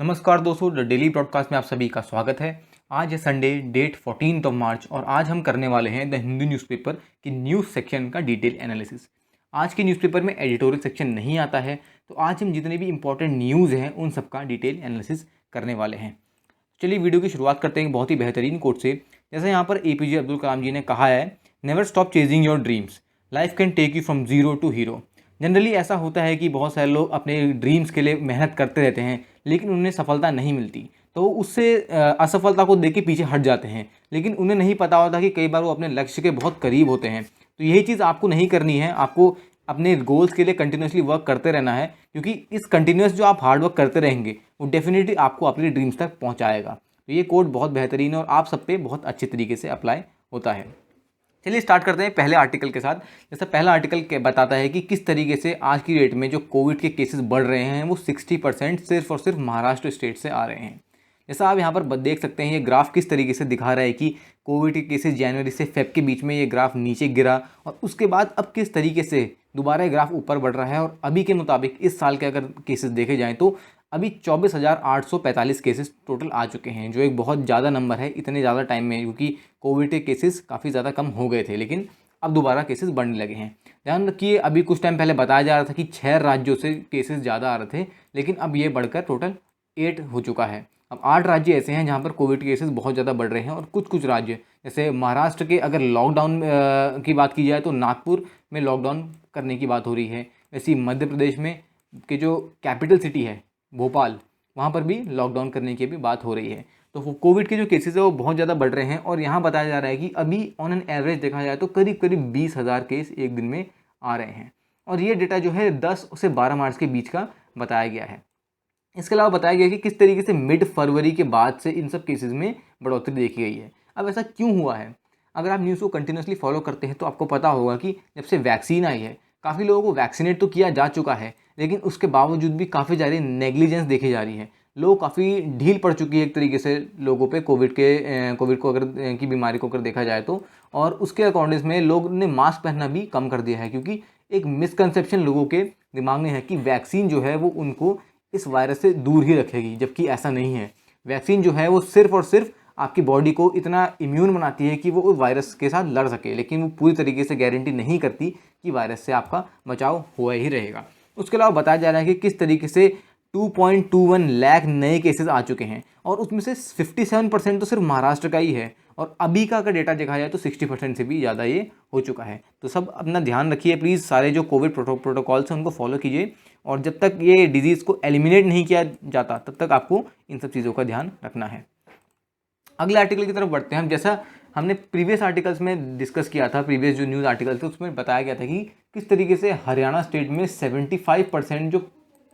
नमस्कार दोस्तों, the daily broadcast में आप सभी का स्वागत है। आज है संडे, डेट 14 मार्च और आज हम करने वाले हैं द हिंदू न्यूज़पेपर की न्यूज़ सेक्शन का डिटेल एनालिसिस। आज के न्यूज़पेपर में एडिटोरियल सेक्शन नहीं आता है, तो आज हम जितने भी इंपॉर्टेंट न्यूज़ हैं उन सब का डिटेल एनालिसिस करने वाले हैं। चलिए वीडियो की शुरुआत करते हैं बहुत ही बेहतरीन कोट से। जैसे यहाँ पर APJ अब्दुल कलाम जी ने कहा है, never stop chasing your dreams, life can take you from zero to hero. Generally ऐसा होता है कि बहुत सारे लोग अपने ड्रीम्स के लिए मेहनत करते रहते हैं, लेकिन उन्हें सफलता नहीं मिलती, तो उससे असफलता को देख के पीछे हट जाते हैं। लेकिन उन्हें नहीं पता होता कि कई बार वो अपने लक्ष्य के बहुत करीब होते हैं। तो यही चीज़ आपको नहीं करनी है, आपको अपने गोल्स के लिए कंटिन्यूसली वर्क करते रहना है, क्योंकि इस कंटिन्यूस जो आप हार्ड वर्क करते रहेंगे वो डेफिनेटली आपको अपने ड्रीम्स तक पहुंचाएगा। तो ये कोड बहुत बेहतरीन है और आप सब पे बहुत अच्छे तरीके से अप्लाई होता है। चलिए स्टार्ट करते हैं पहले आर्टिकल के साथ। जैसा पहला आर्टिकल बताता है कि किस तरीके से आज की डेट में जो कोविड के केसेस बढ़ रहे हैं वो 60% सिर्फ और सिर्फ महाराष्ट्र स्टेट से आ रहे हैं। जैसा आप यहाँ पर देख सकते हैं, ये ग्राफ किस तरीके से दिखा रहा है कि कोविड के केसेस जनवरी से फेब के बीच में ये ग्राफ नीचे गिरा और उसके बाद अब किस तरीके से दोबारा ये ग्राफ ऊपर बढ़ रहा है। और अभी के मुताबिक इस साल के अगर केसेस देखे जाएँ तो अभी 24,845 केसेस टोटल आ चुके हैं, जो एक बहुत ज़्यादा नंबर है इतने ज़्यादा टाइम में, क्योंकि कोविड के केसेस काफ़ी ज़्यादा कम हो गए थे लेकिन अब दोबारा केसेस बढ़ने लगे हैं। ध्यान रखिए, अभी कुछ टाइम पहले बताया जा रहा था कि 6 राज्यों से केसेस ज़्यादा आ रहे थे, लेकिन अब ये बढ़कर टोटल 8 हो चुका है। अब 8 राज्य ऐसे हैं जहाँ पर कोविड केसेस बहुत ज़्यादा बढ़ रहे हैं और कुछ कुछ राज्य जैसे महाराष्ट्र के अगर लॉकडाउन की बात की जाए तो नागपुर में लॉकडाउन करने की बात हो रही है। वैसे ही मध्य प्रदेश में के जो कैपिटल सिटी है भोपाल, वहाँ पर भी लॉकडाउन करने की भी बात हो रही है। तो कोविड के जो केसेस है वो बहुत ज़्यादा बढ़ रहे हैं और यहाँ बताया जा रहा है कि अभी ऑन एन एवरेज देखा जाए तो करीब करीब 20,000 केस एक दिन में आ रहे हैं। और ये डेटा जो है 10 से 12 मार्च के बीच का बताया गया है। इसके अलावा बताया गया कि किस तरीके से मिड फरवरी के बाद से इन सब केसेस में बढ़ोतरी देखी गई है। अब ऐसा क्यों हुआ है? अगर आप न्यूज़ को कंटिन्यूसली फॉलो करते हैं तो आपको पता होगा कि जब से वैक्सीन आई है काफ़ी लोगों को वैक्सीनेट तो किया जा चुका है, लेकिन उसके बावजूद भी काफ़ी ज़्यादा नेग्लिजेंस देखी जा रही है। लोग काफ़ी ढील पड़ चुकी है एक तरीके से लोगों पे कोविड को अगर की बीमारी को अगर देखा जाए तो। और उसके अकॉर्डिंग में लोग ने मास्क पहनना भी कम कर दिया है, क्योंकि एक मिसकंसेप्शन लोगों के दिमाग में है कि वैक्सीन जो है वो उनको इस वायरस से दूर ही रखेगी, जबकि ऐसा नहीं है। वैक्सीन जो है वो सिर्फ और सिर्फ आपकी बॉडी को इतना इम्यून बनाती है कि वो वायरस के साथ लड़ सके, लेकिन वो पूरी तरीके से गारंटी नहीं करती कि वायरस से आपका बचाव हुआ ही रहेगा। उसके अलावा बताया जा रहा है कि किस तरीके से 2.21 लाख नए केसेस आ चुके हैं और उसमें से 57% तो सिर्फ महाराष्ट्र का ही है और अभी का अगर डेटा देखा जाए तो 60% से भी ज़्यादा ये हो चुका है। तो सब अपना ध्यान रखिए प्लीज़, सारे जो कोविड प्रोटोकॉल्स हैं उनको फॉलो कीजिए और जब तक ये डिजीज़ को एलिमिनेट नहीं किया जाता तब तक आपको इन सब चीज़ों का ध्यान रखना है। अगले आर्टिकल की तरफ बढ़ते हैं हम। जैसा हमने प्रीवियस आर्टिकल्स में डिस्कस किया था, प्रीवियस जो न्यूज़ आर्टिकल थे उसमें बताया गया था कि किस तरीके से हरियाणा स्टेट में 75% जो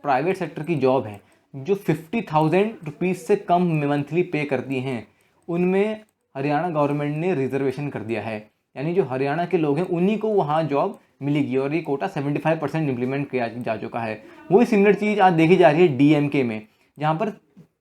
प्राइवेट सेक्टर की जॉब है जो 50,000 रुपीज़ से कम मंथली पे करती हैं, उनमें हरियाणा गवर्नमेंट ने रिजर्वेशन कर दिया है। यानी जो हरियाणा के लोग हैं उन्हीं को वहाँ जॉब मिलेगी और ये कोटा 75% इम्प्लीमेंट किया जा चुका है। वही सिमिलर चीज़ आज देखी जा रही है DMK में, जहाँ पर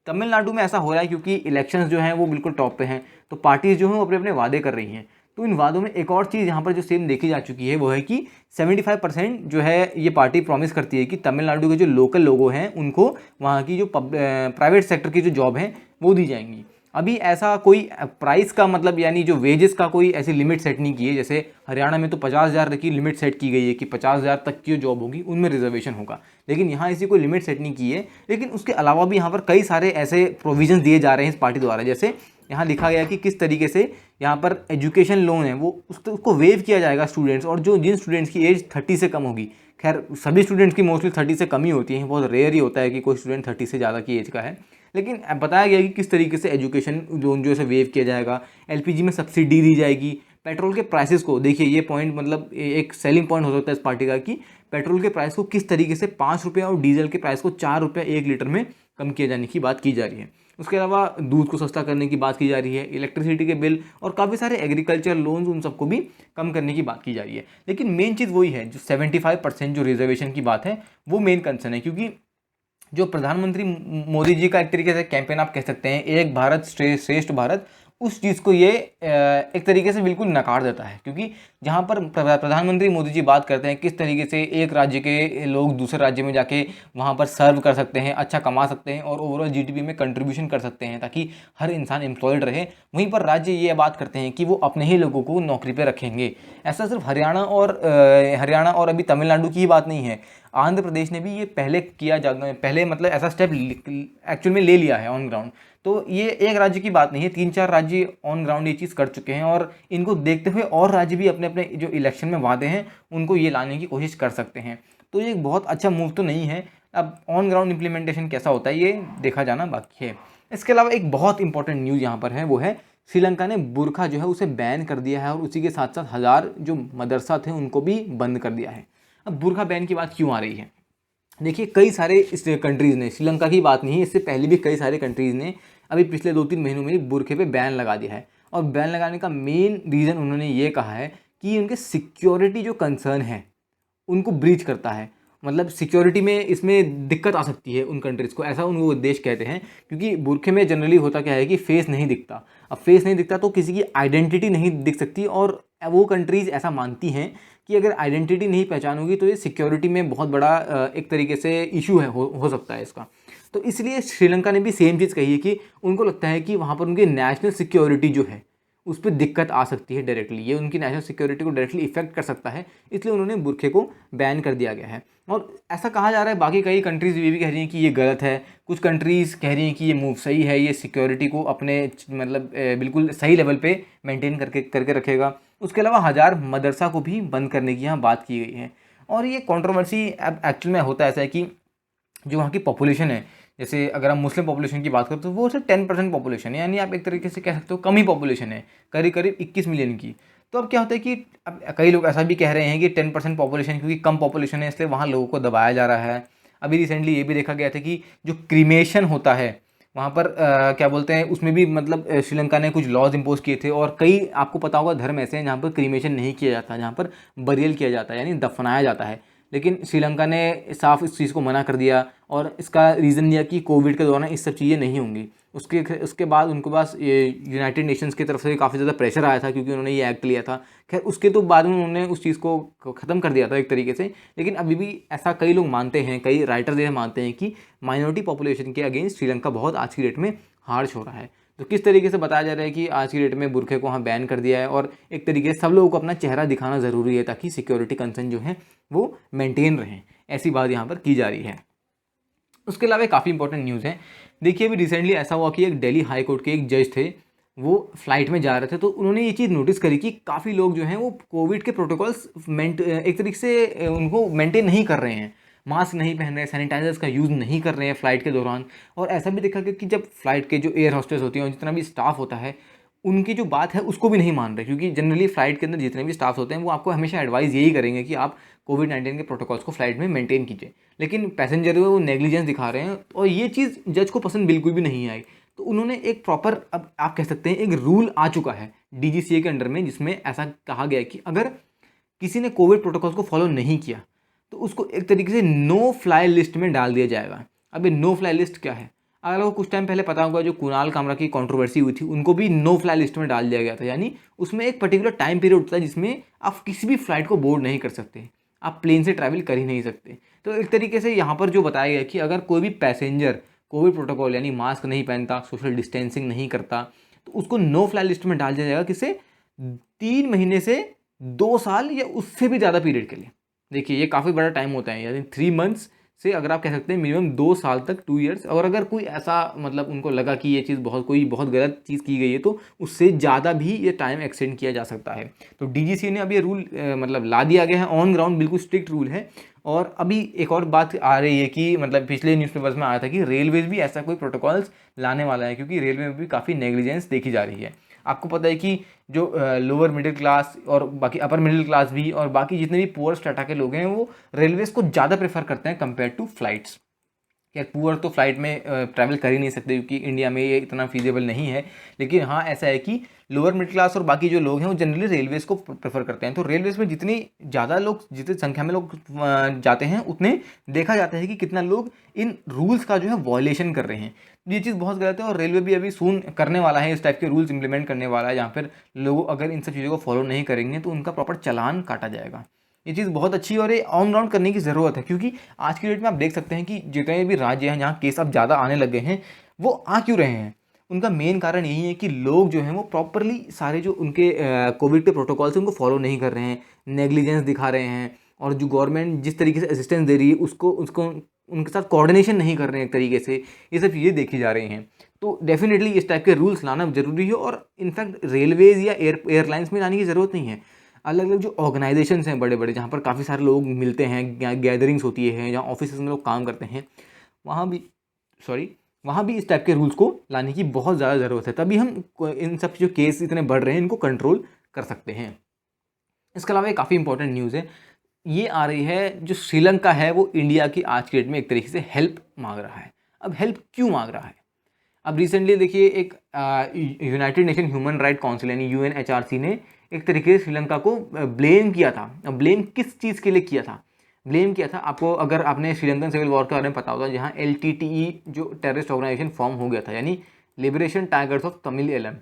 तमिलनाडु में ऐसा हो रहा है क्योंकि इलेक्शंस जो हैं वो बिल्कुल टॉप पे हैं, तो पार्टीज जो हैं वो अपने अपने वादे कर रही हैं। तो इन वादों में एक और चीज़ यहाँ पर जो सेम देखी जा चुकी है वो है कि 75% जो है ये पार्टी प्रॉमिस करती है कि तमिलनाडु के जो लोकल लोगों हैं उनको वहाँ की जो प्राइवेट सेक्टर की जो जॉब है वो दी जाएंगी। अभी ऐसा कोई प्राइस का मतलब यानी जो वेजेस का कोई ऐसी लिमिट सेट नहीं की है। जैसे हरियाणा में तो 50,000 की लिमिट सेट की गई है कि 50,000 तक की जो जॉब होगी उनमें रिजर्वेशन होगा, लेकिन यहाँ ऐसी कोई लिमिट सेट नहीं की है। लेकिन उसके अलावा भी यहाँ पर कई सारे ऐसे प्रोविजंस दिए जा रहे हैं इस पार्टी द्वारा। जैसे यहाँ लिखा गया कि किस तरीके से यहाँ पर एजुकेशन लोन है वो उसको वेव किया जाएगा स्टूडेंट्स, और जो जिन स्टूडेंट्स की एज 30 से कम होगी, खैर सभी स्टूडेंट्स की मोस्टली 30 से कम ही होती हैं, बहुत रेयर ही होता है कि कोई स्टूडेंट 30 से ज़्यादा की एज का है, लेकिन बताया गया कि किस तरीके से एजुकेशन लोन जो है वेव किया जाएगा। LPG में सब्सिडी दी जाएगी। पेट्रोल के प्राइसेस को देखिए, ये पॉइंट मतलब एक सेलिंग पॉइंट हो सकता है इस पार्टी का कि पेट्रोल के प्राइस को किस तरीके से 5 रुपये और डीजल के प्राइस को 4 रुपये 1 लीटर में कम किए जाने की बात की जा रही है। उसके अलावा दूध को सस्ता करने की बात की जा रही है, इलेक्ट्रिसिटी के बिल और काफ़ी सारे एग्रीकल्चर लोन्स उन सबको भी कम करने की बात की जा रही है। लेकिन मेन चीज़ वही है, जो 75% जो रिजर्वेशन की बात है वो मेन कंसर्न है, क्योंकि जो प्रधानमंत्री मोदी जी का एक तरीके से कैंपेन आप कह सकते हैं, एक भारत श्रेष्ठ भारत, उस चीज़ को ये एक तरीके से बिल्कुल नकार देता है, क्योंकि जहाँ पर प्रधानमंत्री मोदी जी बात करते हैं किस तरीके से एक राज्य के लोग दूसरे राज्य में जाके वहाँ पर सर्व कर सकते हैं, अच्छा कमा सकते हैं और ओवरऑल जीडीपी में कंट्रीब्यूशन कर सकते हैं ताकि हर इंसान एम्प्लॉयड रहे, वहीं पर राज्य ये बात करते हैं कि वो अपने ही लोगों को नौकरी पर रखेंगे। ऐसा सिर्फ हरियाणा और अभी तमिलनाडु की ही बात नहीं है, आंध्र प्रदेश ने भी ये पहले मतलब ऐसा स्टेप एक्चुअल में ले लिया है ऑन ग्राउंड। तो ये एक राज्य की बात नहीं है, 3-4 राज्य ऑन ग्राउंड ये चीज़ कर चुके हैं और इनको देखते हुए और राज्य भी अपने अपने जो इलेक्शन में वादे हैं उनको ये लाने की कोशिश कर सकते हैं। तो ये एक बहुत अच्छा मूव तो नहीं है। अब ऑन ग्राउंड इम्प्लीमेंटेशन कैसा होता है ये देखा जाना बाकी है। इसके अलावा एक बहुत इंपॉर्टेंट न्यूज़ यहाँ पर है, वो है श्रीलंका ने बुर्का जो है उसे बैन कर दिया है और उसी के साथ साथ 1000 जो मदरसा थे उनको भी बंद कर दिया है। अब बुर्का बैन की बात क्यों आ रही है? देखिए, कई सारे इस कंट्रीज़ ने, श्रीलंका की बात नहीं है, इससे पहले भी कई सारे कंट्रीज़ ने अभी पिछले 2-3 महीनों में ही बुर्के पे बैन लगा दिया है। और बैन लगाने का मेन रीज़न उन्होंने ये कहा है कि उनके सिक्योरिटी जो कंसर्न है उनको ब्रीच करता है, मतलब सिक्योरिटी में इसमें दिक्कत आ सकती है उन कंट्रीज़ को, ऐसा उनको देश कहते हैं। क्योंकि बुरखे में जनरली होता क्या है कि फेस नहीं दिखता, अब फेस नहीं दिखता तो किसी की आइडेंटिटी नहीं दिख सकती, और वो कंट्रीज़ ऐसा मानती हैं कि अगर आइडेंटिटी नहीं पहचान होगी तो ये सिक्योरिटी में बहुत बड़ा एक तरीके से इशू है हो सकता है इसका। तो इसलिए श्रीलंका ने भी सेम चीज़ कही है कि उनको लगता है कि वहाँ पर उनकी नेशनल सिक्योरिटी जो है उस पर दिक्कत आ सकती है डायरेक्टली, ये उनकी नेशनल सिक्योरिटी को डायरेक्टली इफेक्ट कर सकता है, इसलिए उन्होंने बुरखे को बैन कर दिया गया है। और ऐसा कहा जा रहा है, बाकी कई कंट्रीज़ ये भी कह रही हैं कि ये गलत है, कुछ कंट्रीज़ कह रही हैं कि ये मूव सही है, ये सिक्योरिटी को अपने मतलब बिल्कुल सही लेवल पे मेंटेन करके रखेगा। उसके अलावा 1000 मदरसा को भी बंद करने की यहाँ बात की गई है। और ये कंट्रोवर्सी अब एक्चुअल में होता ऐसा है कि जो वहाँ की पॉपुलेशन है, जैसे अगर हम मुस्लिम पॉपुलेशन की बात करें तो वो सिर्फ 10% पॉपुलेशन है, यानी आप एक तरीके से कह सकते हो कम ही पॉपुलेशन है, करीब करीब 21 मिलियन की। तो अब क्या होता है कि अब कई लोग ऐसा भी कह रहे हैं कि 10% पॉपुलेशन, क्योंकि कम पॉपुलेशन है इसलिए वहाँ लोगों को दबाया जा रहा है। अभी रिसेंटली ये भी देखा गया था कि जो क्रीमेशन होता है वहाँ पर क्या बोलते हैं, उसमें भी मतलब श्रीलंका ने कुछ लॉज इम्पोज किए थे, और कई आपको पता होगा धर्म ऐसे हैं जहाँ पर क्रीमेशन नहीं किया जाता, जहाँ पर बरियल किया जाता है यानी दफनाया जाता है। लेकिन श्रीलंका ने साफ इस चीज़ को मना कर दिया और इसका रीज़न दिया कि कोविड के दौरान इस सब चीज़ें नहीं होंगी। उसके बाद उनके पास ये यूनाइटेड नेशंस की तरफ से काफ़ी ज़्यादा प्रेशर आया था, क्योंकि उन्होंने ये एक्ट लिया था। खैर उसके तो बाद में उन्होंने उस चीज़ को ख़त्म कर दिया था एक तरीके से, लेकिन अभी भी ऐसा कई लोग मानते हैं, कई राइटर्स ये मानते हैं कि माइनॉरिटी पॉपुलेशन के अगेंस्ट श्रीलंका बहुत आज की डेट में हार्श हो रहा है। तो किस तरीके से बताया जा रहा है कि आज की डेट में बुरखे को वहाँ बैन कर दिया है, और एक तरीके से सब लोगों को अपना चेहरा दिखाना ज़रूरी है ताकि सिक्योरिटी कंसर्न जो है वो मेंटेन रहें, ऐसी बात यहाँ पर की जा रही है। उसके अलावा काफ़ी इंपॉर्टेंट न्यूज़ है। देखिए, अभी रिसेंटली ऐसा हुआ कि एक दिल्ली हाई कोर्ट के एक जज थे, वो फ्लाइट में जा रहे थे, तो उन्होंने ये चीज़ नोटिस करी कि काफ़ी लोग जो हैं वो कोविड के प्रोटोकॉल्स एक तरीके से उनको मेंटेन नहीं कर रहे हैं, मास्क नहीं पहन रहे, सैनिटाइजर्स का यूज़ नहीं कर रहे हैं फ़्लाइट के दौरान। और ऐसा भी देखा गया कि जब फ्लाइट के जो एयर होस्टेस होती हैं और जितना भी स्टाफ होता है उनकी जो बात है उसको भी नहीं मान रहे, क्योंकि जनरली फ़्लाइट के अंदर जितने भी स्टाफ होते हैं वो आपको हमेशा एडवाइस यही करेंगे कि आप कोविड-19 के प्रोटोकॉल्स को फ्लाइट में मेंटेन कीजिए, लेकिन पैसेंजर वो नेग्लिजेंस दिखा रहे हैं, और ये चीज़ जज को पसंद बिल्कुल भी नहीं आई। तो उन्होंने एक प्रॉपर, अब आप कह सकते हैं एक रूल आ चुका है डीजीसीए के अंडर में, जिसमें ऐसा कहा गया है कि अगर किसी ने कोविड प्रोटोकॉल्स को फॉलो नहीं किया तो उसको एक तरीके से नो फ्लाई लिस्ट में डाल दिया जाएगा। अब ये नो फ्लाई लिस्ट क्या है? अगर आपको कुछ टाइम पहले पता होगा जो कुणाल कामरा की कंट्रोवर्सी हुई थी, उनको भी नो फ्लाई लिस्ट में डाल दिया गया था, यानी उसमें एक पर्टिकुलर टाइम पीरियड होता है जिसमें आप किसी भी फ्लाइट को बोर्ड नहीं कर सकते, आप प्लेन से ट्रैवल कर ही नहीं सकते। तो एक तरीके से यहाँ पर जो बताया गया कि अगर कोई भी पैसेंजर कोविड प्रोटोकॉल यानी मास्क नहीं पहनता, सोशल डिस्टेंसिंग नहीं करता, तो उसको नो फ्लाई लिस्ट में डाल दिया जाएगा, किसे 3 महीने से 2 साल या उससे भी ज़्यादा पीरियड के लिए। देखिए, ये काफ़ी बड़ा टाइम होता है, यानी 3 मंथ्स से अगर आप कह सकते हैं मिनिमम 2 साल तक, 2 ईयर्स। और अगर कोई ऐसा मतलब उनको लगा कि ये चीज़ कोई बहुत गलत चीज़ की गई है तो उससे ज़्यादा भी ये टाइम एक्सटेंड किया जा सकता है। तो डीजीसीए ने अब ये रूल मतलब ला दिया गया है, ऑन ग्राउंड बिल्कुल स्ट्रिक्ट रूल है। और अभी एक और बात आ रही है कि मतलब पिछले न्यूज़पेपर्स में आया था कि रेलवेज़ भी ऐसा कोई प्रोटोकॉल्स लाने वाला है, क्योंकि रेलवे में भी काफ़ी नेग्लिजेंस देखी जा रही है। आपको पता है कि जो लोअर मिडिल क्लास और बाकी अपर मिडिल क्लास भी और बाकी जितने भी पुअर स्ट्रेटा के लोग हैं वो रेलवेज़ को ज़्यादा प्रेफर करते हैं कंपेयर टू फ्लाइट्स। कि पुअर तो फ्लाइट में ट्रैवल कर ही नहीं सकते क्योंकि इंडिया में ये इतना फीजेबल नहीं है। लेकिन हाँ, ऐसा है कि लोअर मिडिल क्लास और बाकी जो लोग हैं वो जनरली रेलवेज़ को प्रेफर करते हैं। तो रेलवेज़ में जितनी ज़्यादा लोग, जितनी संख्या में लोग जाते हैं, उतने देखा जाता है कि कितना लोग इन रूल्स का जो है वॉयलेशन कर रहे हैं। ये चीज़ बहुत गलत है और रेलवे भी अभी सून करने वाला है, इस टाइप के रूल्स इंप्लीमेंट करने वाला है, जहाँ पर लोग अगर इन सब चीज़ों को फॉलो नहीं करेंगे तो उनका प्रॉपर चालान काटा जाएगा। ये चीज़ बहुत अच्छी है और ये ऑन ग्राउंड करने की ज़रूरत है, क्योंकि आज की डेट में आप देख सकते हैं कि जितने भी राज्य हैं जहाँ केस अब ज़्यादा आने लगे हैं, वो आ क्यों रहे हैं। उनका मेन कारण यही है कि लोग जो हैं वो प्रॉपरली सारे जो उनके कोविड के प्रोटोकॉल्स हैं उनको फॉलो नहीं कर रहे हैं, नेग्लिजेंस दिखा रहे हैं, और जो गवर्नमेंट जिस तरीके से असिस्टेंस दे रही है उसको उसको उनके साथ कोऑर्डिनेशन नहीं कर रहे हैं एक तरीके से। ये सब चीज़ें देखी जा रही हैं। तो डेफिनेटली इस टाइप के रूल्स लाना ज़रूरी है और इनफैक्ट रेलवेज़ या एयरलाइंस में लाने की ज़रूरत नहीं है। अलग अलग जो ऑर्गेनाइजेशंस हैं बड़े बड़े, जहाँ पर काफ़ी सारे लोग मिलते हैं, गैदरिंग्स होती है, जहाँ ऑफिस में लोग काम करते हैं, वहाँ भी इस टाइप के रूल्स को लाने की बहुत ज़्यादा ज़रूरत है। तभी हम इन सब जो केस इतने बढ़ रहे हैं इनको कंट्रोल कर सकते हैं। इसके अलावा एक काफ़ी इंपॉर्टेंट न्यूज़ है, ये आ रही है, जो श्रीलंका है वो इंडिया की आज की डेट में एक तरीके से हेल्प मांग रहा है। अब हेल्प क्यों मांग रहा है? अब रिसेंटली देखिए, एक United nation human right council यानी UNHRC ने एक तरीके से श्रीलंका को ब्लेम किया था। अब ब्लेम किस चीज़ के लिए किया था? ब्लेम किया था, आपको अगर आपने श्रीलंकन सिविल वॉर के बारे में पता होगा, जहाँ LTTE जो टेररिस्ट ऑर्गेनाइजेशन फॉर्म हो गया था, यानी liberation tigers of Tamil Eelam.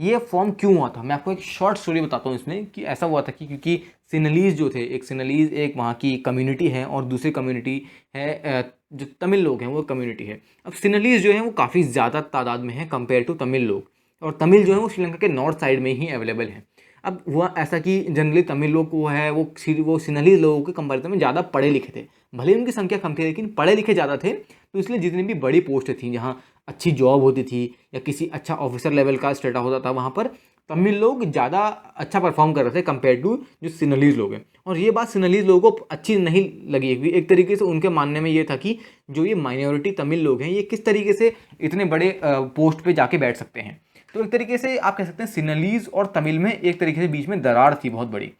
ये फॉर्म क्यों हुआ था, मैं आपको एक शॉर्ट स्टोरी बताता हूँ इसमें कि ऐसा हुआ था कि क्योंकि सिनलीज जो थे, एक वहाँ की कम्युनिटी है और दूसरी कम्युनिटी है जो तमिल लोग हैं, वो कम्युनिटी है। अब सिनलीज जो है वो काफ़ी ज़्यादा तादाद में है कंपेयर टू तमिल लोग, और तमिल जो है वो श्रीलंका के नॉर्थ साइड में ही अवेलेबल है। अब हुआ ऐसा कि जनरली तमिल लोग वो है वो सिनलीज लोगों के कंपेरिजन में ज़्यादा पढ़े लिखे थे, भले उनकी संख्या कम थी लेकिन पढ़े लिखे ज़्यादा थे। तो इसलिए जितनी भी बड़ी पोस्ट थी, जहाँ अच्छी जॉब होती थी या किसी अच्छा ऑफिसर लेवल का स्टेटस होता था, वहाँ पर तमिल लोग ज़्यादा अच्छा परफॉर्म कर रहे थे कंपेयर टू जो सिनलीज लोग हैं। और ये बात सिनलीज लोगों को अच्छी नहीं लगी, क्योंकि एक तरीके से उनके मानने में ये था कि जो ये माइनॉरिटी तमिल लोग हैं, ये किस तरीके से इतने बड़े पोस्ट पे जाके बैठ सकते हैं। तो एक तरीके से आप कह सकते हैं सिनलीज और तमिल में एक तरीके से बीच में दरार थी बहुत बड़ी।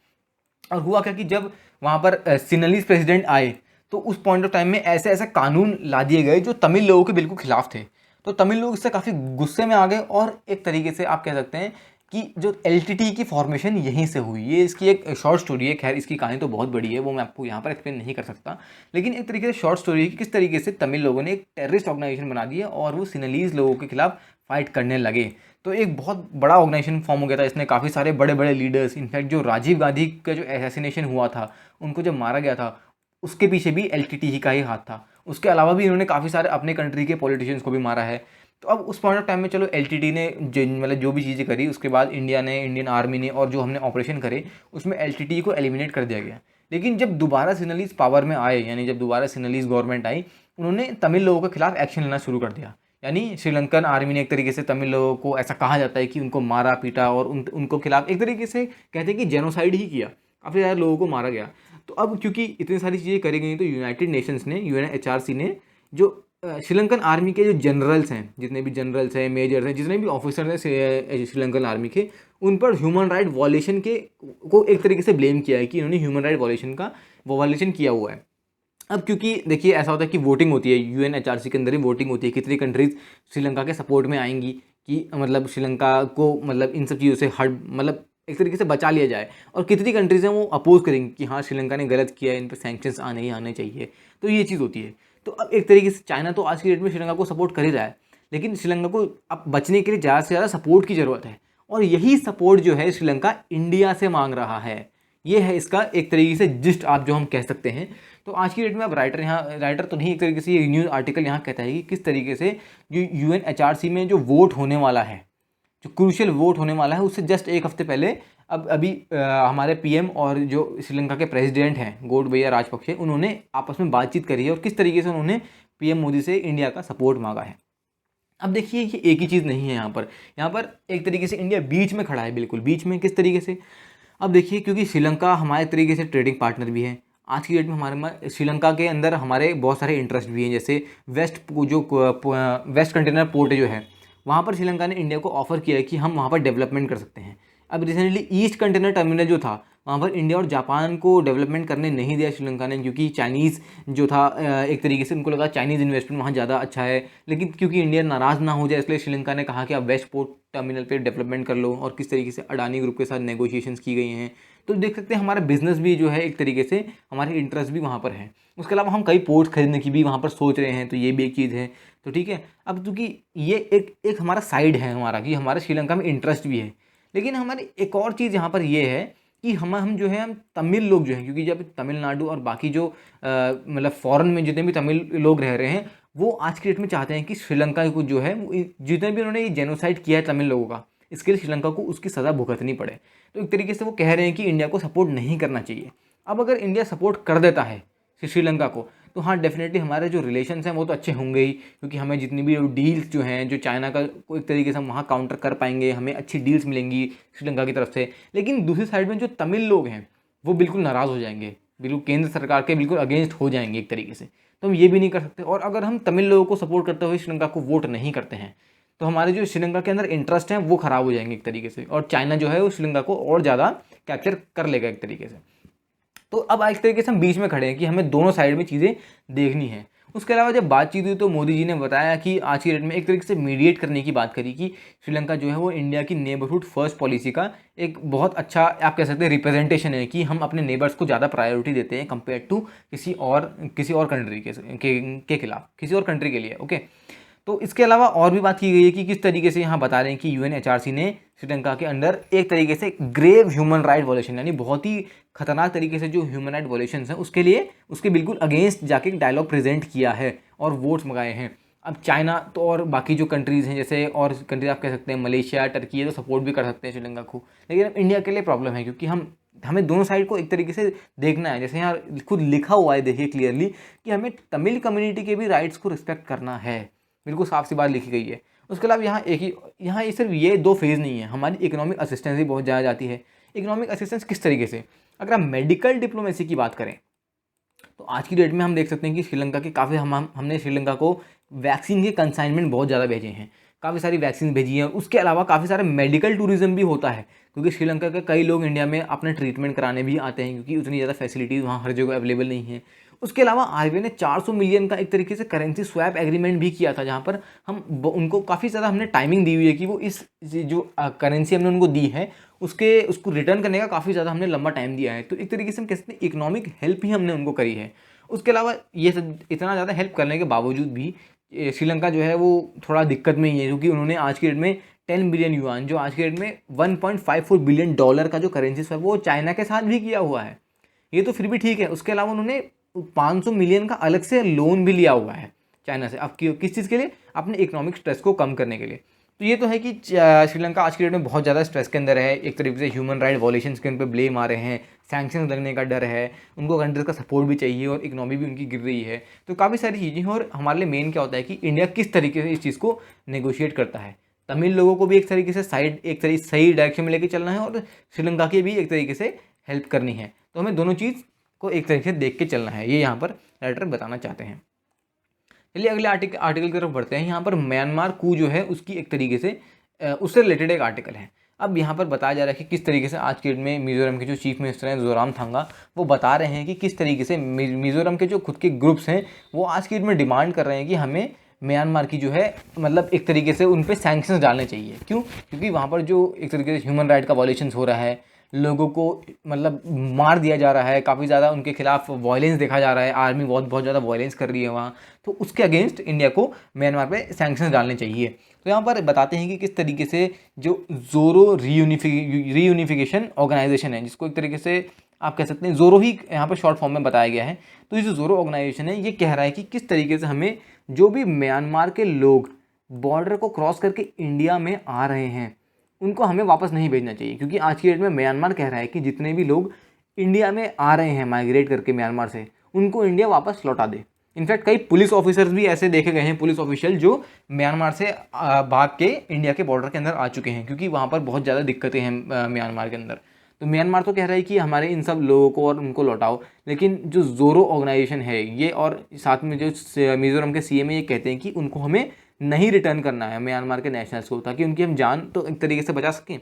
और हुआ क्या कि जब वहाँ पर सिनलीज प्रेसिडेंट आए, तो उस पॉइंट ऑफ टाइम में ऐसे ऐसे कानून ला दिए गए जो तमिल लोगों के बिल्कुल खिलाफ थे। तो तमिल लोग इससे काफ़ी गुस्से में आ गए और एक तरीके से आप कह सकते हैं कि जो LTT की फॉर्मेशन यहीं से हुई। ये इसकी एक शॉर्ट स्टोरी है, खैर इसकी कहानी तो बहुत बड़ी है, वो मैं आपको यहाँ पर एक्सप्लेन नहीं कर सकता, लेकिन एक तरीके से शॉर्ट स्टोरी है कि किस तरीके से तमिल लोगों ने एक टेररिस्ट ऑर्गेनाइजेशन बना दिया और वो सिनलीज लोगों के खिलाफ फाइट करने लगे। तो एक बहुत बड़ा ऑर्गेनाइजेशन फॉर्म हो गया था, इसने काफ़ी सारे बड़े बड़े लीडर्स, इनफैक्ट जो राजीव गांधी का जो असैसिनेशन हुआ था, उनको जब मारा गया था, उसके पीछे भी LTT ही का ही हाथ था। उसके अलावा भी इन्होंने काफ़ी सारे अपने कंट्री के पॉलिटिशियंस को भी मारा है। तो अब उस पॉइंट ऑफ टाइम में चलो LTT ने मतलब जो भी चीज़ें करी, उसके बाद इंडियन आर्मी ने और जो हमने ऑपरेशन करे, उसमें LTT को एलिमिनेट कर दिया गया। लेकिन जब दोबारा सिनलीज पावर में आए, यानी जब दोबारा सिनलीज गवर्नमेंट आई, उन्होंने तमिल लोगों के खिलाफ एक्शन लेना शुरू कर दिया। यानी श्रीलंकन आर्मी ने एक तरीके से तमिल लोगों को, ऐसा कहा जाता है कि उनको मारा पीटा और उनको खिलाफ एक तरीके से कहते हैं कि जेनोसाइड ही किया, काफ़ी ज़्यादा लोगों को मारा गया। तो अब क्योंकि इतनी सारी चीज़ें करी गई, तो यूनाइटेड नेशंस ने, UNHRC ने, जो श्रीलंकन आर्मी के जो जनरल्स हैं, जितने भी जनरल्स हैं, मेजर्स हैं, जितने भी ऑफिसर हैं श्रीलंकन आर्मी के, उन पर ह्यूमन राइट वॉयलेशन को एक तरीके से ब्लेम किया है कि इन्होंने ह्यूमन राइट वॉयलेशन किया हुआ है। अब क्योंकि देखिए ऐसा होता है कि वोटिंग होती है, UNHRC के अंदर ही वोटिंग होती है, कितनी कंट्रीज़ श्रीलंका के सपोर्ट में आएंगी कि मतलब श्रीलंका को मतलब इन सब चीज़ों से मतलब एक तरीके से बचा लिया जाए, और कितनी कंट्रीज़ हैं वो अपोज करेंगी कि हाँ श्रीलंका ने गलत किया है, इन पर सैंक्शंस आने ही आने चाहिए। तो ये चीज़ होती है। तो अब एक तरीके से चाइना तो आज की डेट में श्रीलंका को सपोर्ट कर ही रहा है, लेकिन श्रीलंका को अब बचने के लिए ज़्यादा से ज़्यादा सपोर्ट की ज़रूरत है, और यही सपोर्ट जो है श्रीलंका इंडिया से मांग रहा है। ये है इसका एक तरीके से जिस्ट आप जो हम कह सकते हैं। तो आज की डेट में अब राइटर तो नहीं, एक तरीके से ये न्यूज़ आर्टिकल यहाँ कहता है कि किस तरीके से जो UNHRC में जो वोट होने वाला है, जो क्रूशियल वोट होने वाला है, उससे जस्ट एक हफ्ते पहले अभी हमारे PM और जो श्रीलंका के प्रेसिडेंट हैं गोटबाया राजपक्षे, उन्होंने आपस में बातचीत करी है और किस तरीके से उन्होंने PM मोदी से इंडिया का सपोर्ट मांगा है। अब देखिए ये एक ही चीज़ नहीं है, यहाँ पर एक तरीके से इंडिया बीच में खड़ा है, बिल्कुल बीच में। किस तरीके से? अब देखिए, क्योंकि श्रीलंका हमारे तरीके से ट्रेडिंग पार्टनर भी है। आज की डेट में हमारे श्रीलंका के अंदर हमारे बहुत सारे इंटरेस्ट भी हैं, जैसे वेस्ट कंटेनर पोर्ट जो है, वहाँ पर श्रीलंका ने इंडिया को ऑफर किया है कि हम वहाँ पर डेवलपमेंट कर सकते हैं। अब रिसेंटली ईस्ट कंटेनर टर्मिनल जो था, वहाँ पर इंडिया और जापान को डेवलपमेंट करने नहीं दिया श्रीलंका ने, क्योंकि चाइनीज़ जो था एक तरीके से उनको लगा चाइनीज़ इन्वेस्टमेंट वहाँ ज़्यादा अच्छा है। लेकिन क्योंकि इंडिया नाराज़ ना हो जाए इसलिए श्रीलंका ने कहा कि आप वेस्ट पोर्ट टर्मिनल पे डेवलपमेंट कर लो, और किस तरीके से अडानी ग्रुप के साथ नेगोशिएशंस की गई हैं। तो देख सकते हैं हमारा बिजनेस भी जो है एक तरीके से, हमारे इंटरेस्ट भी वहाँ पर है। उसके अलावा हम कई पोर्ट्स खरीदने की भी वहाँ पर सोच रहे हैं, तो ये भी एक चीज़ है। तो ठीक है, अब क्योंकि ये एक एक हमारा साइड है हमारा, कि हमारे श्रीलंका में इंटरेस्ट भी है। लेकिन हमारी एक और चीज़ यहाँ पर ये है कि हम जो है, हम तमिल लोग जो हैं, क्योंकि जब तमिलनाडु और बाकी जो मतलब फॉरेन में जितने भी तमिल लोग रह रहे हैं, वो आज की डेट में चाहते हैं कि श्रीलंका को जो है, जितने भी उन्होंने ये जेनोसाइड किया है तमिल लोगों का, इसके लिए श्रीलंका को उसकी सज़ा भुगतनी पड़े। तो एक तरीके से वो कह रहे हैं कि इंडिया को सपोर्ट नहीं करना चाहिए। अब अगर इंडिया सपोर्ट कर देता है श्रीलंका को, तो हाँ डेफिनेटली हमारे जो रिलेशंस हैं वो तो अच्छे होंगे ही, क्योंकि हमें जितनी भी डील्स जो हैं, जो चाइना का को एक तरीके से हम वहाँ काउंटर कर पाएंगे, हमें अच्छी डील्स मिलेंगी श्रीलंका की तरफ से। लेकिन दूसरी साइड में जो तमिल लोग हैं वो बिल्कुल नाराज़ हो जाएंगे, बिल्कुल केंद्र सरकार के बिल्कुल अगेंस्ट हो जाएंगे एक तरीके से। तो हम ये भी नहीं कर सकते। और अगर हम तमिल लोगों को सपोर्ट करते हुए श्रीलंका को वोट नहीं करते हैं, तो हमारे जो श्रीलंका के अंदर इंटरेस्ट हैं वो ख़राब हो जाएंगे एक तरीके से, और चाइना जो है वो श्रीलंका को और ज़्यादा कैप्चर कर लेगा एक तरीके से। तो अब एक तरीके से हम बीच में खड़े हैं कि हमें दोनों साइड में चीज़ें देखनी है। उसके अलावा जब बातचीत हुई तो मोदी जी ने बताया कि आज की डेट में एक तरीके से मीडिएट करने की बात करी, कि श्रीलंका जो है वो इंडिया की नेबरहुड फर्स्ट पॉलिसी का एक बहुत अच्छा आप कह सकते हैं रिप्रेजेंटेशन है, कि हम अपने नेबर्स को ज़्यादा प्रायोरिटी देते हैं कंपेयर टू किसी और कंट्री के खिलाफ, किसी और कंट्री के लिए। ओके, तो इसके अलावा और भी बात की गई है कि किस तरीके से यहाँ बता रहे हैं कि यूएनएचआरसी ने श्रीलंका के अंदर एक तरीके से ग्रेव ह्यूमन राइट वॉलेशन, यानी बहुत ही खतरनाक तरीके से जो ह्यूमन राइट वॉलेशन हैं उसके लिए उसके बिल्कुल अगेंस्ट जाके डायलॉग प्रेजेंट किया है और वोट्स मंगाए हैं। अब चाइना तो और बाकी जो कंट्रीज़ हैं, जैसे और कंट्रीज आप कह सकते हैं मलेशिया, टर्की, ये तो सपोर्ट भी कर सकते हैं श्रीलंका को। लेकिन अब इंडिया के लिए प्रॉब्लम है, क्योंकि हमें दोनों साइड को एक तरीके से देखना है। जैसे यहाँ खुद लिखा हुआ है, देखिए क्लियरली, कि हमें तमिल कम्युनिटी के भी राइट्स को रिस्पेक्ट करना है, बिल्कुल साफ सी बात लिखी गई है। उसके अलावा यहाँ ये सिर्फ ये दो फेज़ नहीं है, हमारी इकोनॉमिक असिस्टेंस भी बहुत ज़्यादा जाती है। इकोनॉमिक असिस्टेंस किस तरीके से, अगर हम मेडिकल डिप्लोमेसी की बात करें, तो आज की डेट में हम देख सकते हैं कि श्रीलंका के काफ़ी हमने श्रीलंका को वैक्सीन के कंसाइनमेंट बहुत ज़्यादा भेजे हैं, काफ़ी सारी वैक्सीन भेजी हैं। उसके अलावा काफ़ी सारे मेडिकल टूरिज्म भी होता है, क्योंकि श्रीलंका के कई लोग इंडिया में अपने ट्रीटमेंट कराने भी आते हैं, क्योंकि उतनी ज़्यादा फैसिलिटीज़ वहाँ हर जगह अवेलेबल नहीं है। उसके अलावा आरबीआई ने 400 मिलियन का एक तरीके से करेंसी स्वैप एग्रीमेंट भी किया था, जहाँ पर हम उनको काफ़ी ज़्यादा हमने टाइमिंग दी हुई है कि वो इस जो करेंसी हमने उनको दी है उसको रिटर्न करने का काफ़ी ज़्यादा हमने लंबा टाइम दिया है। तो एक तरीके से हम कह सकते हैं इकोनॉमिक हेल्प ही हमने उनको करी है। उसके अलावा ये सब इतना ज़्यादा हेल्प करने के बावजूद भी श्रीलंका जो है वो थोड़ा दिक्कत में ही है, क्योंकि उन्होंने आज की डेट में 10 बिलियन युआन, जो आज के डेट में $1.54 बिलियन का जो करेंसी स्वैप वो चाइना के साथ भी किया हुआ है। ये तो फिर भी ठीक है। उसके अलावा उन्होंने 500 मिलियन का अलग से लोन भी लिया हुआ है चाइना से। अब किस चीज़ के लिए, अपने इकोनॉमिक स्ट्रेस को कम करने के लिए। तो ये तो है कि श्रीलंका आज की डेट में बहुत ज़्यादा स्ट्रेस के अंदर है, एक तरीके से ह्यूमन राइट वॉलेशंस के उन पर ब्लेम आ रहे हैं, सैंक्शंस लगने का डर है, उनको कंट्रीज का सपोर्ट भी चाहिए और इकोनॉमी भी उनकी गिर रही है। तो काफ़ी सारी चीज़ें हैं, और हमारे लिए मेन क्या होता है कि इंडिया किस तरीके से इस चीज़ को नेगोशिएट करता है। तमिल लोगों को भी एक तरीके से सही डायरेक्शन में लेके चलना है, और श्रीलंका की भी एक तरीके से हेल्प करनी है। तो हमें दोनों चीज़ को एक तरीके से देख के चलना है, ये यहाँ पर राइटर बताना चाहते हैं। चलिए अगले आर्टिकल की तरफ बढ़ते हैं। यहाँ पर म्यांमार कू जो है उसकी एक तरीके से उससे रिलेटेड एक आर्टिकल है। अब यहाँ पर बताया जा रहा है कि किस तरीके से आज के डेट में मिज़ोरम के जो चीफ मिनिस्टर हैं जोरामथंगा, वो बता रहे हैं कि किस तरीके से मिज़ोरम के जो खुद के ग्रुप्स हैं वो आज की डेट में डिमांड कर रहे हैं कि हमें म्यांमार की जो है मतलब एक तरीके से उन पर सैंक्शंस डालने चाहिए। क्यों? क्योंकि वहाँ पर जो एक तरीके से ह्यूमन राइट का वॉलेशंस हो रहा है, लोगों को मतलब मार दिया जा रहा है, काफ़ी ज़्यादा उनके खिलाफ वायलेंस देखा जा रहा है, आर्मी बहुत ज़्यादा वायलेंस कर रही है वहाँ। तो उसके अगेंस्ट इंडिया को म्यांमार पे सैंक्शंस डालने चाहिए। तो यहाँ पर बताते हैं कि किस तरीके से जो जोरो रीयूनिफिकेशन ऑर्गेनाइजेशन है, जिसको एक तरीके से आप कह सकते हैं जोरो ही यहाँ पर शॉर्ट फॉर्म में बताया गया है। तो ये जो जोरो ऑर्गेनाइजेशन है ये कह रहा है कि किस तरीके से हमें जो भी म्यांमार के लोग बॉर्डर को क्रॉस करके इंडिया में आ रहे हैं उनको हमें वापस नहीं भेजना चाहिए, क्योंकि आज की डेट में म्यांमार कह रहा है कि जितने भी लोग इंडिया में आ रहे हैं माइग्रेट करके म्यांमार से, उनको इंडिया वापस लौटा दे। इनफैक्ट कई पुलिस ऑफिसर्स भी ऐसे देखे गए हैं, पुलिस ऑफिशियल जो म्यांमार से भाग के इंडिया के बॉर्डर के अंदर आ चुके हैं, क्योंकि वहाँ पर बहुत ज़्यादा दिक्कतें हैं म्यांमार के अंदर। तो म्यांमार तो कह रहा है कि हमारे इन सब लोगों को और उनको लौटाओ, लेकिन जो जोरो ऑर्गेनाइजेशन है ये और साथ में जो मिज़ोरम के सीएम ये कहते हैं कि उनको हमें नहीं रिटर्न करना है म्यांमार के नेशनल्स को, ताकि उनकी हम जान तो एक तरीके से बचा सकें।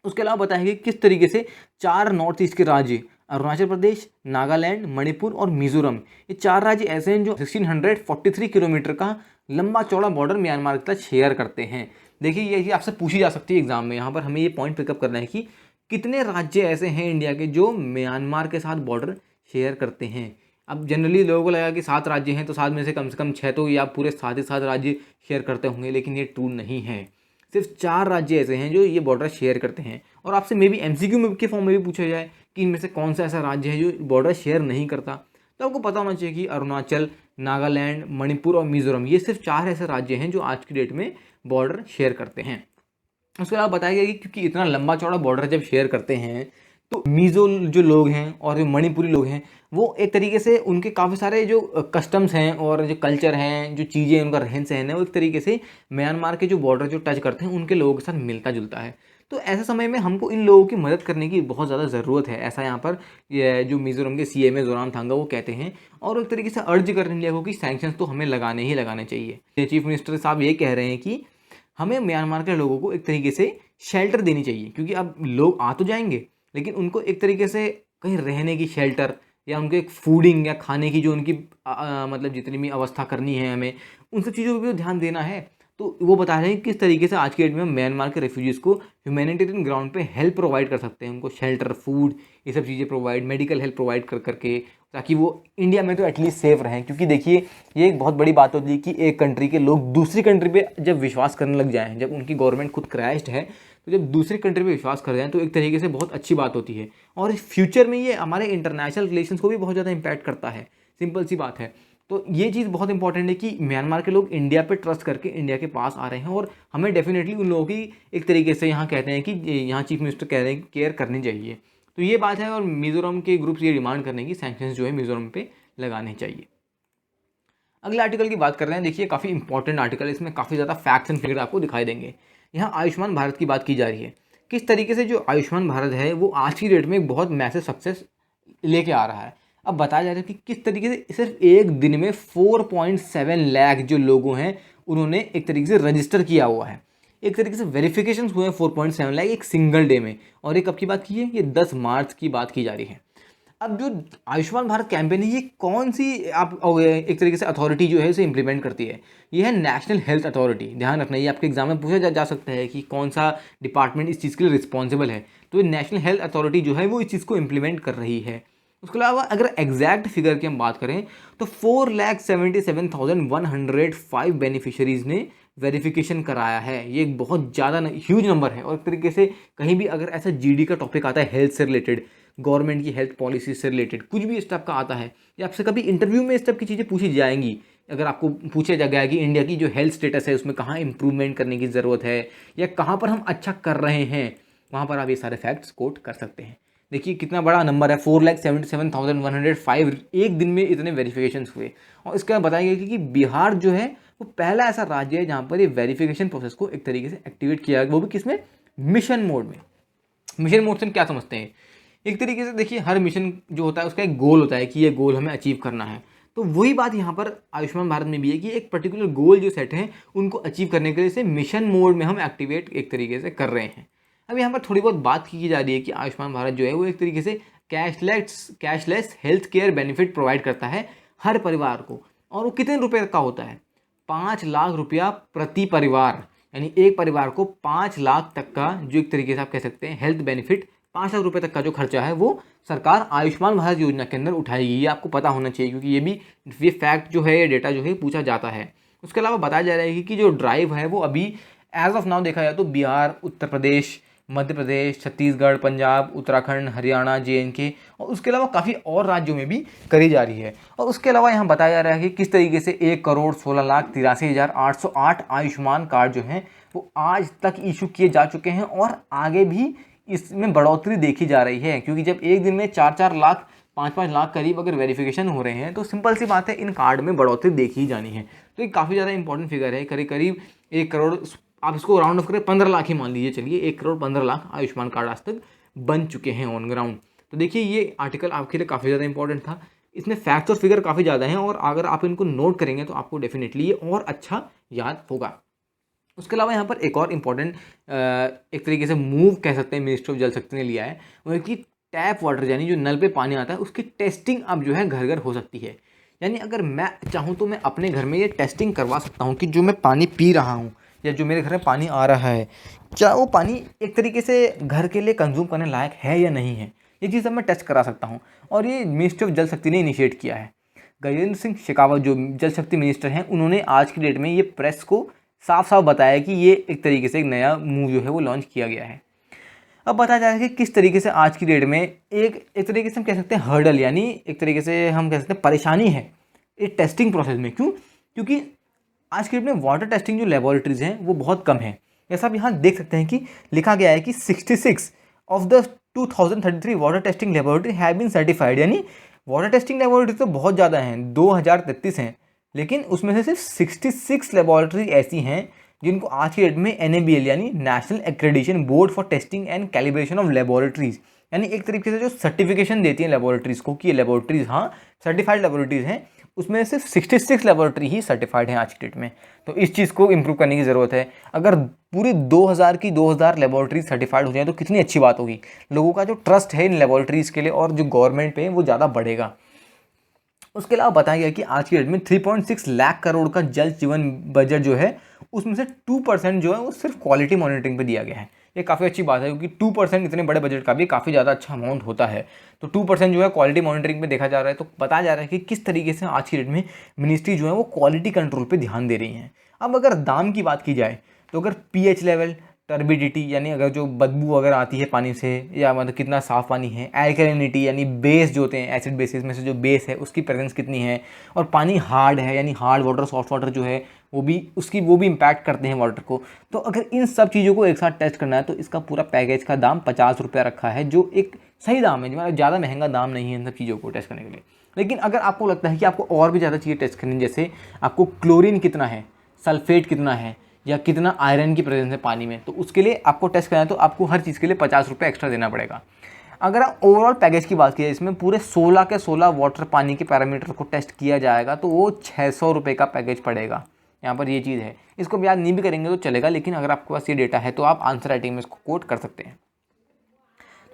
उसके अलावा बताया कि किस तरीके से 4 नॉर्थ ईस्ट के राज्य अरुणाचल प्रदेश, नागालैंड, मणिपुर और मिजोरम, ये 4 राज्य ऐसे हैं जो 1643 किलोमीटर का लंबा चौड़ा बॉर्डर म्यांमार के साथ शेयर करते हैं। देखिए ये आपसे पूछी जा सकती है एग्जाम में, यहाँ पर हमें ये पॉइंट पिकअप करना है कि कितने राज्य ऐसे हैं इंडिया के जो म्यांमार के साथ बॉर्डर शेयर करते हैं। अब जनरली लोगों को लगा कि 7 राज्य हैं तो 7 में से कम 6 तो या पूरे 7 ही 7 राज्य शेयर करते होंगे, लेकिन ये ट्रू नहीं है। सिर्फ 4 राज्य ऐसे हैं जो ये बॉर्डर शेयर करते हैं। और आपसे मे बी एमसीक्यू में के फॉर्म में भी पूछा जाए कि इनमें से कौन सा ऐसा राज्य है जो बॉर्डर शेयर नहीं करता, तो आपको पता होना चाहिए कि अरुणाचल, नागालैंड, मणिपुर और मिजोरम, ये सिर्फ 4 ऐसे राज्य हैं जो आज की डेट में बॉर्डर शेयर करते हैं। उसके अलावा बताया गया कि क्योंकि इतना लंबा चौड़ा बॉर्डर जब शेयर करते हैं तो मिज़ो जो लोग हैं और जो मणिपुरी लोग हैं वो एक तरीके से उनके काफ़ी सारे जो कस्टम्स हैं और जो कल्चर हैं, जो चीज़ें, उनका रहन सहन है, वो एक तरीके से म्यांमार के जो बॉर्डर जो टच करते हैं उनके लोगों के साथ मिलता जुलता है। तो ऐसे समय में हमको इन लोगों की मदद करने की बहुत ज़्यादा ज़रूरत है, ऐसा यहाँ पर ये जो मिज़ोरम के सीएम जोरामथंगा वो कहते हैं। और एक तरीके से अर्ज कर इंडिया को कि सैंक्शंस तो हमें लगाने ही लगाने चाहिए। चीफ मिनिस्टर साहब ये कह रहे हैं कि हमें म्यांमार के लोगों को एक तरीके से शेल्टर देनी चाहिए, क्योंकि अब लोग आ तो जाएंगे लेकिन उनको एक तरीके से कहीं रहने की शेल्टर या उनके एक फूडिंग या खाने की जो उनकी मतलब जितनी भी अवस्था करनी है, हमें उन सब चीज़ों पर भी ध्यान देना है। तो वो बता रहे हैं किस तरीके से आज के डेट में म्यांमार के रेफ्यूजीज़ को ह्यूमैनिटेरियन ग्राउंड पे हेल्प प्रोवाइड कर सकते हैं, उनको शेल्टर, फूड, ये सब चीज़ें प्रोवाइड, मेडिकल हेल्प प्रोवाइड कर करके, ताकि वो इंडिया में तो एटलीस्ट सेफ रहें। क्योंकि देखिए ये एक बहुत बड़ी बात होती है कि एक कंट्री के लोग दूसरी कंट्री पे जब विश्वास करने लग जाएं, जब उनकी गवर्नमेंट खुद क्रैश्ड है, तो जब दूसरी कंट्री पे विश्वास कर जाएं तो एक तरीके से बहुत अच्छी बात होती है। और फ्यूचर में ये हमारे इंटरनेशनल रिलेशंस को भी बहुत ज़्यादा इम्पैक्ट करता है, सिंपल सी बात है। तो ये चीज़ बहुत इंपॉर्टेंट है कि म्यांमार के लोग इंडिया पे ट्रस्ट करके इंडिया के पास आ रहे हैं, और हमें डेफिनेटली उन लोगों की एक तरीके से यहाँ कहते हैं कि यहाँ चीफ मिनिस्टर कह रहे हैं कि केयर करनी चाहिए। तो ये बात है, और मिजोरम के ग्रुप्स ये डिमांड करने की सैंक्शंस जो है मिजोरम पे लगाने चाहिए। अगले आर्टिकल की बात कर रहे हैं। देखिए काफ़ी इंपॉर्टेंट आर्टिकल है, इसमें काफ़ी ज़्यादा फैक्ट्स एंड फिगर आपको दिखाई देंगे। यहाँ आयुष्मान भारत की बात की जा रही है, किस तरीके से जो आयुष्मान भारत है वो आज की डेट में बहुत मैसिव सक्सेस लेके आ रहा है। अब बताया जा रहा है कि किस तरीके से सिर्फ एक दिन में 4.7 लाख जो लोगों हैं उन्होंने एक तरीके से रजिस्टर किया हुआ है, एक तरीके से वेरिफिकेशन हुए हैं 4.7 लाख एक सिंगल डे में। और ये कब की बात की है? ये 10 मार्च की बात की जा रही है। अब जो आयुष्मान भारत कैंपेन है ये कौन सी आप एक तरीके से अथॉरिटी जो है इसे इम्प्लीमेंट करती है? ये है नेशनल हेल्थ अथॉरिटी। ध्यान रखना, ये आपके एग्जाम में पूछा जा सकता है कि कौन सा डिपार्टमेंट इस चीज़ के लिए रिस्पॉन्सिबल है। तो ये नेशनल हेल्थ अथॉरिटी जो है वो इस चीज़ को इम्प्लीमेंट कर रही है। उसके अलावा अगर एग्जैक्ट फिगर की हम बात करें तो 4,77,105 बेनिफिशरीज ने वेरिफिकेशन कराया है। ये एक बहुत ज़्यादा ह्यूज नंबर है। और एक तरीके से कहीं भी अगर ऐसा जीडी का टॉपिक आता है हेल्थ से रिलेटेड, गवर्नमेंट की हेल्थ पॉलिसी से रिलेटेड, कुछ भी इस टाइप का आता है या आपसे कभी इंटरव्यू में इस टाइप की चीज़ें पूछी जाएंगी, अगर आपको पूछा जा गया कि इंडिया की जो हेल्थ स्टेटस है उसमें कहाँ इंप्रूवमेंट करने की ज़रूरत है या कहाँ पर हम अच्छा कर रहे हैं, वहाँ पर आप ये सारे फैक्ट्स कोट कर सकते हैं। देखिए कितना बड़ा नंबर है, 4,77,105 एक दिन में इतने वेरिफिकेशन हुए। और इसके बाद बताया गया कि बिहार जो है वो पहला ऐसा राज्य है जहाँ पर ये वेरिफिकेशन प्रोसेस को एक तरीके से एक्टिवेट किया, वो भी किसमें? मिशन मोड में। मिशन मोड से हम क्या समझते हैं? एक तरीके से देखिए हर मिशन जो होता है उसका एक गोल होता है कि ये गोल हमें अचीव करना है। तो वही बात यहाँ पर आयुष्मान भारत में भी है कि एक पर्टिकुलर गोल जो सेट है उनको अचीव करने के लिए इसे मिशन मोड में हम एक्टिवेट एक तरीके से कर रहे हैं। अब यहाँ पर थोड़ी बहुत बात की जा रही है कि आयुष्मान भारत जो है वो एक तरीके से cashless health care benefit provide करता है हर परिवार को। और वो कितने रुपए का होता है? 5 लाख रुपया प्रति परिवार, यानी एक परिवार को 5 लाख तक का जो एक तरीके से आप कह सकते हैं हेल्थ बेनिफिट, 5 लाख रुपए तक का जो खर्चा है वो सरकार आयुष्मान भारत योजना के अंदर उठाएगी। ये आपको पता होना चाहिए क्योंकि ये फैक्ट जो है, ये डेटा जो है पूछा जाता है। उसके अलावा बताया जा रहा है कि जो ड्राइव है वो अभी एज ऑफ नाउ देखा जाए तो बिहार, उत्तर प्रदेश, मध्य प्रदेश, छत्तीसगढ़, पंजाब, उत्तराखंड, हरियाणा, JNK और उसके अलावा काफ़ी और राज्यों में भी करी जा रही है। और उसके अलावा यहाँ बताया जा रहा है कि किस तरीके से 1,16,83,808 आयुष्मान कार्ड जो हैं वो आज तक इशू किए जा चुके हैं और आगे भी इसमें बढ़ोतरी देखी जा रही है। क्योंकि जब एक दिन में 4-4 लाख, 5-5 लाख करीब अगर वेरिफिकेशन हो रहे हैं तो सिंपल सी बात है इन कार्ड में बढ़ोतरी देखी ही जानी है। तो ये काफ़ी ज़्यादा इंपॉर्टेंट फिगर है। करीब 1 करोड़, आप इसको राउंड ऑफ करें 15 लाख ही मान लीजिए, चलिए 1 करोड़ 15 लाख आयुष्मान कार्ड आज तक बन चुके हैं ऑन ग्राउंड। तो देखिए ये आर्टिकल आपके लिए काफ़ी ज़्यादा इंपॉर्टेंट था। इसमें फैक्ट्स और फिगर काफ़ी ज़्यादा हैं और अगर आप इनको नोट करेंगे तो आपको डेफिनेटली ये और अच्छा याद होगा। उसके अलावा यहाँ पर एक और इम्पॉर्टेंट एक तरीके से मूव कह सकते हैं मिनिस्ट्री ऑफ जल शक्ति ने लिया है, वो है कि टैप वाटर यानी जो नल पे पानी आता है उसकी टेस्टिंग अब जो है घर घर हो सकती है। यानी अगर मैं चाहूँ तो मैं अपने घर में ये टेस्टिंग करवा सकता हूँ कि जो मैं पानी पी रहा हूँ या जो मेरे घर में पानी आ रहा है, क्या वो पानी एक तरीके से घर के लिए कंज्यूम करने लायक है या नहीं है। ये चीज़ अब मैं टेस्ट करा सकता हूँ और ये मिनिस्ट्री ऑफ जल शक्ति ने इनिशिएट किया है। गजेंद्र सिंह शेखावत जो जल शक्ति मिनिस्टर हैं, उन्होंने आज की डेट में ये प्रेस को साफ साफ बताया कि ये एक तरीके से एक नया मूव जो है वो लॉन्च किया गया है। अब बताया जा रहा है कि किस तरीके से आज की डेट में एक तरीके से हम कह सकते हैं हर्डल, यानी एक तरीके से हम कह सकते हैं परेशानी है इस टेस्टिंग प्रोसेस में। क्यों? क्योंकि आज की डेट में वाटर टेस्टिंग जो लेबोरेटरीज हैं वो बहुत कम है। जैसा आप यहाँ देख सकते हैं कि लिखा गया है कि 66 of the 2033 water testing laboratory have been certified, यानी वाटर टेस्टिंग लेबोरेटरी तो बहुत ज़्यादा हैं, 2033 हैं, लेकिन उसमें से सिर्फ 66 लेबोरेटरी ऐसी हैं जिनको आज की डेट में NABL यानी national accreditation board for testing and calibration of laboratories, यानी एक तरीके से जो सर्टिफिकेशन देती हैं लेबोरेटरीज को कि ये लेबोरेटरीज हाँ सर्टिफाइड लेबोरेटरीज हैं, उसमें सिर्फ 66 लेबोरेटरी ही सर्टिफाइड हैं आज की डेट में। तो इस चीज़ को इम्प्रूव करने की ज़रूरत है। अगर पूरी 2000 लेबोरेटरी सर्टिफाइड हो जाए तो कितनी अच्छी बात होगी। लोगों का जो ट्रस्ट है इन लेबोरेटरीज़ के लिए और जो गवर्नमेंट पे वो ज़्यादा बढ़ेगा। उसके अलावा बताया गया कि आज की डेट में 3.6 लाख करोड़ का जल जीवन बजट जो है उसमें से 2% जो है वो सिर्फ क्वालिटी मॉनिटरिंग पे दिया गया है। ये काफ़ी अच्छी बात है क्योंकि 2% इतने बड़े बजट का भी काफ़ी ज़्यादा अच्छा अमाउंट होता है। तो 2% जो है क्वालिटी मॉनिटरिंग पे देखा जा रहा है। तो बताया जा रहा है कि किस तरीके से आज की डेट में मिनिस्ट्री जो है वो क्वालिटी कंट्रोल पे ध्यान दे रही है। अब अगर दाम की बात की जाए तो अगर pH लेवल, टर्बिडिटी यानी अगर जो बदबू अगर आती है पानी से या मतलब कितना साफ़ पानी है, एल्कलिनिटी यानी बेस जो होते हैं एसिड बेसिस में से जो बेस है उसकी प्रेजेंस कितनी है, और पानी हार्ड है यानी हार्ड वाटर सॉफ्ट वाटर जो है वो भी इम्पैक्ट करते हैं वाटर को। तो अगर इन सब चीज़ों को एक साथ टेस्ट करना है तो इसका पूरा पैकेज का दाम 50 रुपया रखा है, जो एक सही दाम है, मतलब ज़्यादा महंगा दाम नहीं है इन सब चीज़ों को टेस्ट करने के लिए। लेकिन अगर आपको लगता है कि आपको और भी ज़्यादा चीज़ें टेस्ट करनी, जैसे आपको क्लोरीन कितना है, सल्फेट कितना है या कितना आयरन की प्रेजेंस है पानी में, तो उसके लिए आपको टेस्ट करना है तो आपको हर चीज़ के लिए 50 रुपये एक्स्ट्रा देना पड़ेगा। अगर आप ओवरऑल पैकेज की बात की इसमें पूरे 16 के 16 वाटर पानी के पैरामीटर को टेस्ट किया जाएगा तो वो 600 रुपये का पैकेज पड़ेगा। यहाँ पर ये चीज़ है, इसको याद नहीं भी करेंगे तो चलेगा, लेकिन अगर आपके पास ये डेटा है तो आप आंसर राइटिंग में इसको कोट कर सकते हैं।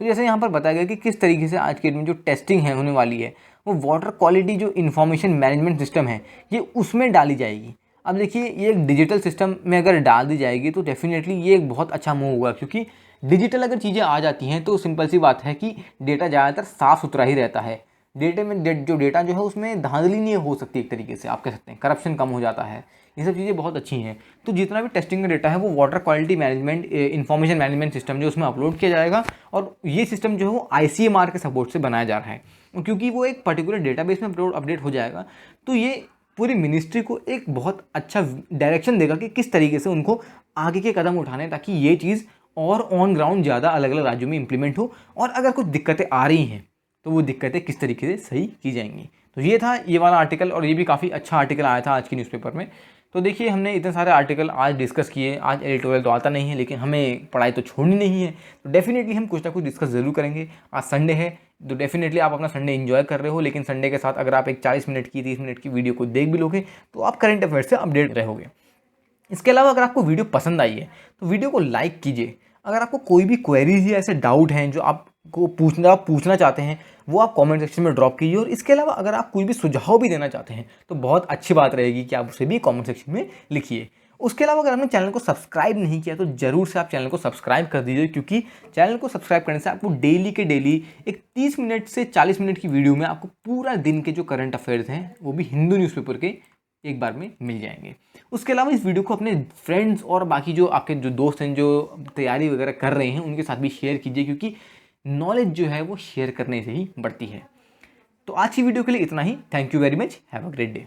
तो जैसे यहाँ पर बताया गया कि किस तरीके से आज के डेट में जो टेस्टिंग है होने वाली है वो वाटर क्वालिटी जो इन्फॉर्मेशन मैनेजमेंट सिस्टम है ये उसमें डाली जाएगी। अब देखिए ये एक डिजिटल सिस्टम में अगर डाल दी जाएगी तो डेफिनेटली ये एक बहुत अच्छा मूव होगा, क्योंकि डिजिटल अगर चीज़ें आ जाती हैं तो सिंपल सी बात है कि डेटा ज़्यादातर साफ़ सुथरा ही रहता है। डेटे में जो डेटा जो है उसमें धांधली नहीं हो सकती, एक तरीके से आप कह सकते हैं करप्शन कम हो जाता है। ये सब चीज़ें बहुत अच्छी हैं। तो जितना भी टेस्टिंग का डेटा है वो water quality management information management system जो उसमें अपलोड किया जाएगा, और ये सिस्टम जो है वो ICMR के सपोर्ट से बनाया जा रहा है, क्योंकि वो एक पर्टिकुलर डेटाबेस में अपडेट हो जाएगा। तो ये पूरी मिनिस्ट्री को एक बहुत अच्छा डायरेक्शन देगा कि किस तरीके से उनको आगे के कदम उठाने, ताकि ये चीज़ और ऑन ग्राउंड ज़्यादा अलग अलग राज्यों में इम्प्लीमेंट हो, और अगर कुछ दिक्कतें आ रही हैं तो वो दिक्कतें किस तरीके से सही की जाएंगी। तो ये था ये वाला आर्टिकल, और ये भी काफ़ी अच्छा आर्टिकल आया था आज की न्यूज़पेपर में। तो देखिए हमने इतने सारे आर्टिकल आज डिस्कस किए। आज एडिटोरियल तो आता नहीं है, लेकिन हमें पढ़ाई तो छोड़नी नहीं है, तो डेफिनेटली हम कुछ ना कुछ डिस्कस ज़रूर करेंगे। आज संडे है तो डेफिनेटली आप अपना संडे एंजॉय कर रहे हो, लेकिन संडे के साथ अगर आप एक 40 मिनट की 30 मिनट की वीडियो को देख भी लोगे तो आप करंट अफेयर से अपडेट रहोगे। इसके अलावा अगर आपको वीडियो पसंद आई है तो वीडियो को लाइक कीजिए। अगर आपको कोई भी क्वेरीज या ऐसे डाउट हैं जो आपको पूछना चाहते हैं वो आप कमेंट सेक्शन में ड्रॉप कीजिए। और इसके अलावा अगर आप कोई भी सुझाव भी देना चाहते हैं तो बहुत अच्छी बात रहेगी कि आप उसे भी कमेंट सेक्शन में लिखिए। उसके अलावा अगर आपने चैनल को सब्सक्राइब नहीं किया तो ज़रूर से आप चैनल को सब्सक्राइब कर दीजिए, क्योंकि चैनल को सब्सक्राइब करने से आपको डेली के डेली एक 30 मिनट से 40 मिनट की वीडियो में आपको पूरा दिन के जो करंट अफेयर्स हैं वो भी हिंदू न्यूज़पेपर के एक बार में मिल जाएंगे। उसके अलावा इस वीडियो को अपने फ्रेंड्स और बाकी जो आपके जो दोस्त हैं जो तैयारी वगैरह कर रहे हैं उनके साथ भी शेयर कीजिए, क्योंकि नॉलेज जो है वो शेयर करने से ही बढ़ती है। तो आज की वीडियो के लिए इतना ही। Thank you very much. Have a great day.